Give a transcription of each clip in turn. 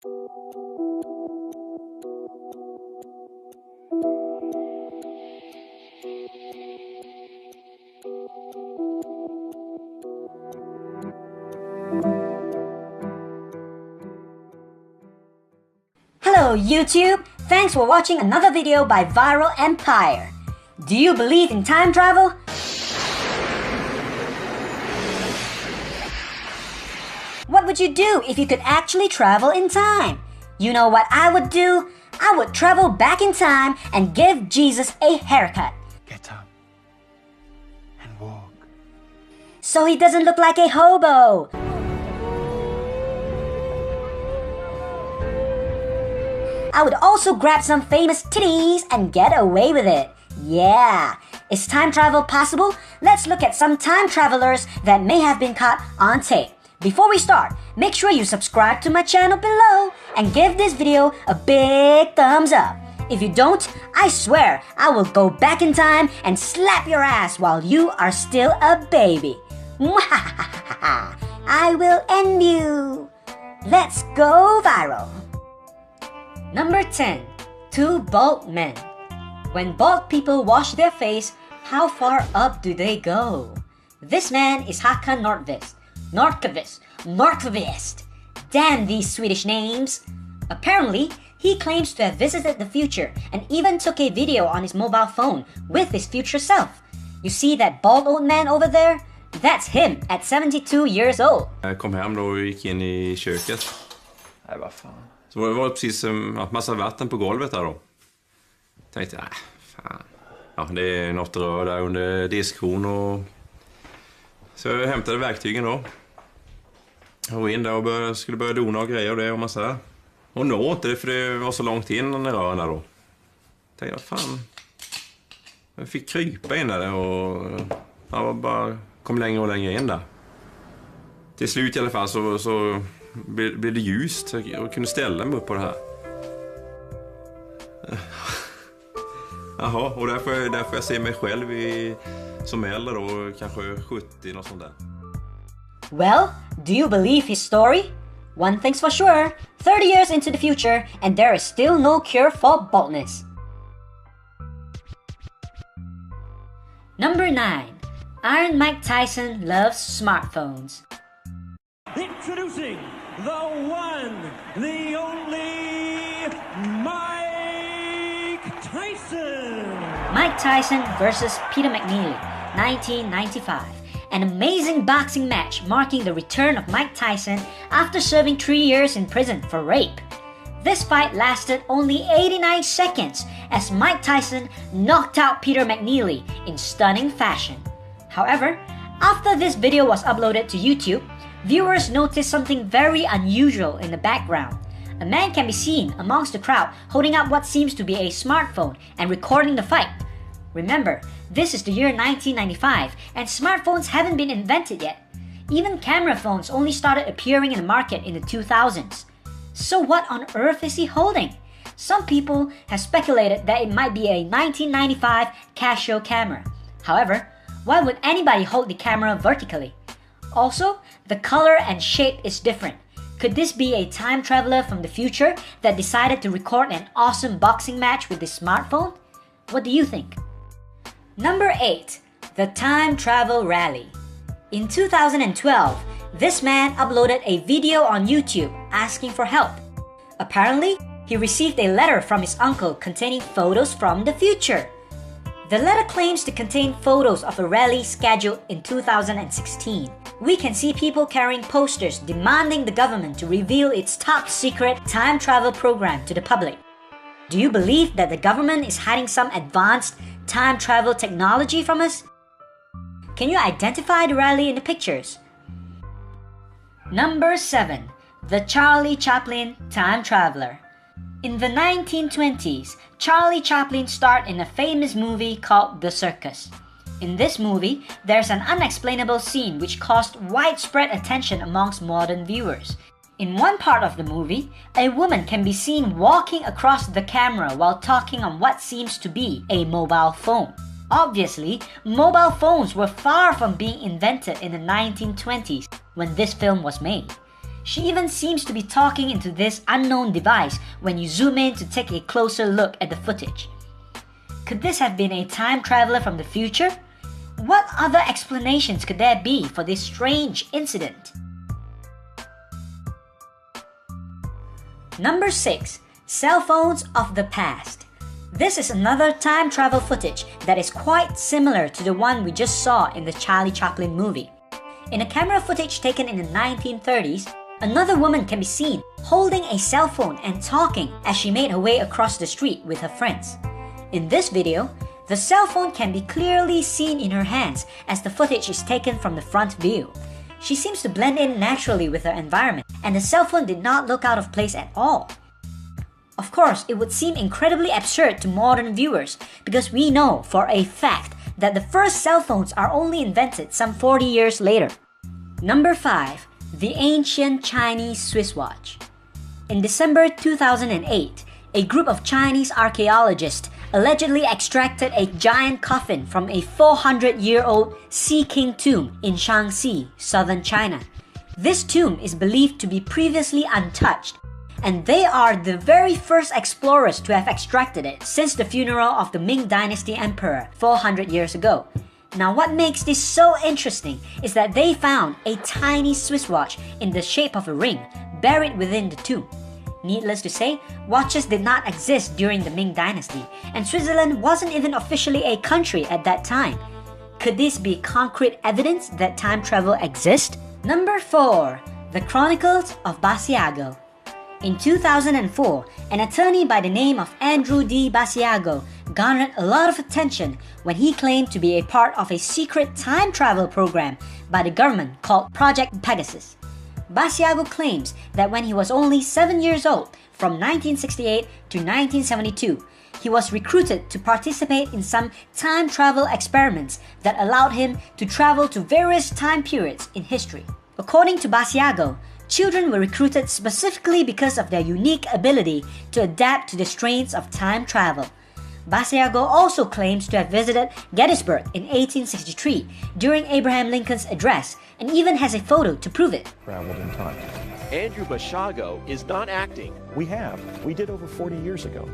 Hello YouTube! Thanks for watching another video by Viral Empire. Do you believe in time travel? What would you do if you could actually travel in time? You know what I would do? I would travel back in time and give Jesus a haircut. Get up and walk. So he doesn't look like a hobo. I would also grab some famous titties and get away with it. Yeah! Is time travel possible? Let's look at some time travelers that may have been caught on tape. Before we start, make sure you subscribe to my channel below and give this video a big thumbs up. If you don't, I swear I will go back in time and slap your ass while you are still a baby. I will end you. Let's go viral. Number 10. Two bald men. When bald people wash their face, how far up do they go? This man is Håkan Nordqvist. Damn these Swedish names. Apparently, he claims to have visited the future and even took a video on his mobile phone with his future self. You see that bald old man over there? That's him at 72 years old. Jag kom hem då och gick in i köket. Nej, vad fan. Så det var precis en massa vatten på golvet där då. Tänkte, fan. Ja, det är något rör där under diskhon och... Så jag hämtade verktygen då. Jag var in där och skulle börja dona och grejer och det och massa. Och nå inte det för det var så långt in i rören där då. Tänkte, fan. Jag fick krypa in där och... Jag bara kom längre och längre in där. Till slut i alla fall så blev det ljust. Jag kunde ställa mig upp på det här. Jaha, och där får jag se mig själv som äldre då, kanske 70 och sånt där. Well, do you believe his story? One thing's for sure, 30 years into the future and there is still no cure for baldness. Number 9. Iron Mike Tyson loves smartphones. Introducing the one, the only Mike Tyson. Mike Tyson versus Peter McNeely, 1995. An amazing boxing match marking the return of Mike Tyson after serving 3 years in prison for rape. This fight lasted only 89 seconds as Mike Tyson knocked out Peter McNeely in stunning fashion. However, after this video was uploaded to YouTube, viewers noticed something very unusual in the background. A man can be seen amongst the crowd holding up what seems to be a smartphone and recording the fight. Remember, this is the year 1995 and smartphones haven't been invented yet. Even camera phones only started appearing in the market in the 2000s. So what on earth is he holding? Some people have speculated that it might be a 1995 Casio camera. However, why would anybody hold the camera vertically? Also, the color and shape is different. Could this be a time traveler from the future that decided to record an awesome boxing match with his smartphone? What do you think? Number 8. The Time Travel Rally. In 2012, this man uploaded a video on YouTube asking for help. Apparently, he received a letter from his uncle containing photos from the future. The letter claims to contain photos of a rally scheduled in 2016. We can see people carrying posters demanding the government to reveal its top secret time travel program to the public. Do you believe that the government is hiding some advanced time travel technology from us? Can you identify the rally in the pictures? Number 7. The Charlie Chaplin Time Traveler. In the 1920s, Charlie Chaplin starred in a famous movie called The Circus. In this movie, there's an unexplainable scene which caused widespread attention amongst modern viewers. In one part of the movie, a woman can be seen walking across the camera while talking on what seems to be a mobile phone. Obviously, mobile phones were far from being invented in the 1920s when this film was made. She even seems to be talking into this unknown device when you zoom in to take a closer look at the footage. Could this have been a time traveler from the future? What other explanations could there be for this strange incident? Number 6. Cell phones of the past. This is another time travel footage that is quite similar to the one we just saw in the Charlie Chaplin movie. In a camera footage taken in the 1930s, another woman can be seen holding a cell phone and talking as she made her way across the street with her friends. In this video, the cell phone can be clearly seen in her hands as the footage is taken from the front view. She seems to blend in naturally with her environment, and the cell phone did not look out of place at all. Of course, it would seem incredibly absurd to modern viewers because we know for a fact that the first cell phones are only invented some 40 years later. Number 5. The ancient Chinese Swiss watch. In December 2008, a group of Chinese archaeologists allegedly extracted a giant coffin from a 400-year-old Sea King tomb in Shaanxi, southern China. This tomb is believed to be previously untouched, and they are the very first explorers to have extracted it since the funeral of the Ming Dynasty emperor 400 years ago. Now, what makes this so interesting is that they found a tiny Swiss watch in the shape of a ring buried within the tomb. Needless to say, watches did not exist during the Ming Dynasty, and Switzerland wasn't even officially a country at that time. Could this be concrete evidence that time travel exists? Number 4. The Chronicles of Basiago. In 2004, an attorney by the name of Andrew D. Basiago garnered a lot of attention when he claimed to be a part of a secret time travel program by the government called Project Pegasus. Basiago claims that when he was only 7 years old, from 1968 to 1972, he was recruited to participate in some time travel experiments that allowed him to travel to various time periods in history. According to Basiago, children were recruited specifically because of their unique ability to adapt to the strains of time travel. Basiago also claims to have visited Gettysburg in 1863 during Abraham Lincoln's address, and even has a photo to prove it. Traveled in time. Andrew Basiago is not acting. We have. We did over 40 years ago.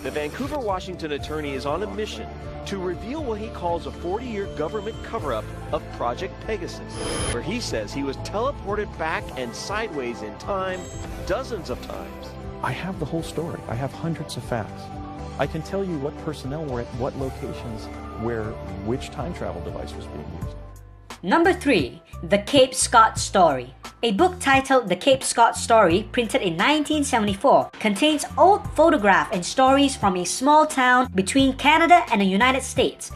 The Vancouver, Washington attorney is on a mission to reveal what he calls a 40-year government cover-up of Project Pegasus, where he says he was teleported back and sideways in time dozens of times. I have the whole story. I have hundreds of facts. I can tell you what personnel were at what locations where which time travel device was being used. Number 3. The Cape Scott Story. A book titled The Cape Scott Story, printed in 1974, contains old photographs and stories from a small town between Canada and the United States.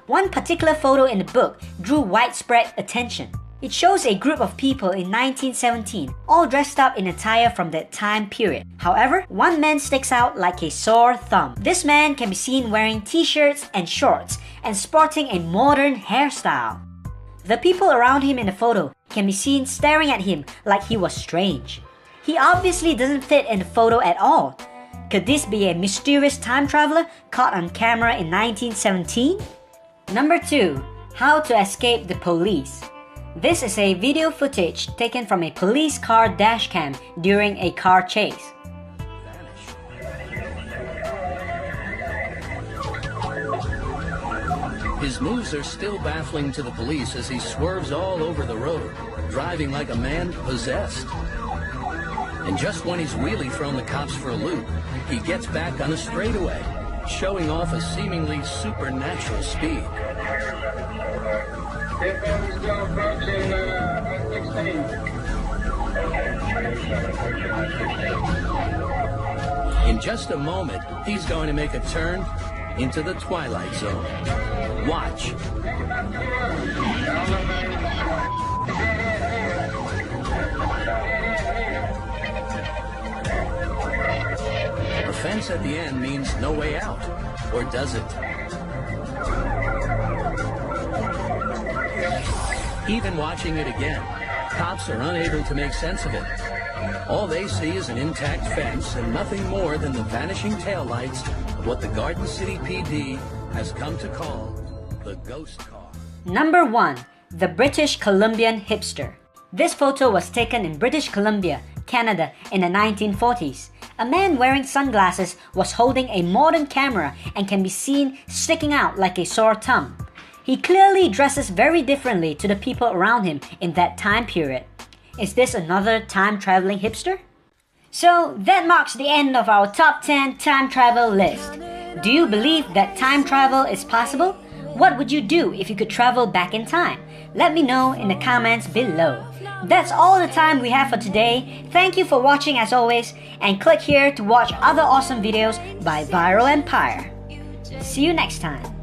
One particular photo in the book drew widespread attention. It shows a group of people in 1917, all dressed up in attire from that time period. However, one man sticks out like a sore thumb. This man can be seen wearing t-shirts and shorts and sporting a modern hairstyle. The people around him in the photo can be seen staring at him like he was strange. He obviously doesn't fit in the photo at all. Could this be a mysterious time traveler caught on camera in 1917? Number 2. How to escape the police. This is a video footage taken from a police car dashcam during a car chase. His moves are still baffling to the police as he swerves all over the road, driving like a man possessed. And just when he's really thrown the cops for a loop, he gets back on a straightaway, showing off a seemingly supernatural speed. In just a moment, he's going to make a turn into the Twilight Zone. Watch. A fence at the end means no way out, or does it? Even watching it again, cops are unable to make sense of it. All they see is an intact fence and nothing more than the vanishing taillights of what the Garden City PD has come to call the ghost car. Number 1. The British Columbian Hipster. This photo was taken in British Columbia, Canada in the 1940s. A man wearing sunglasses was holding a modern camera and can be seen sticking out like a sore thumb. He clearly dresses very differently to the people around him in that time period. Is this another time-traveling hipster? So that marks the end of our top 10 time travel list. Do you believe that time travel is possible? What would you do if you could travel back in time? Let me know in the comments below. That's all the time we have for today. Thank you for watching as always, and click here to watch other awesome videos by Viral Empire. See you next time.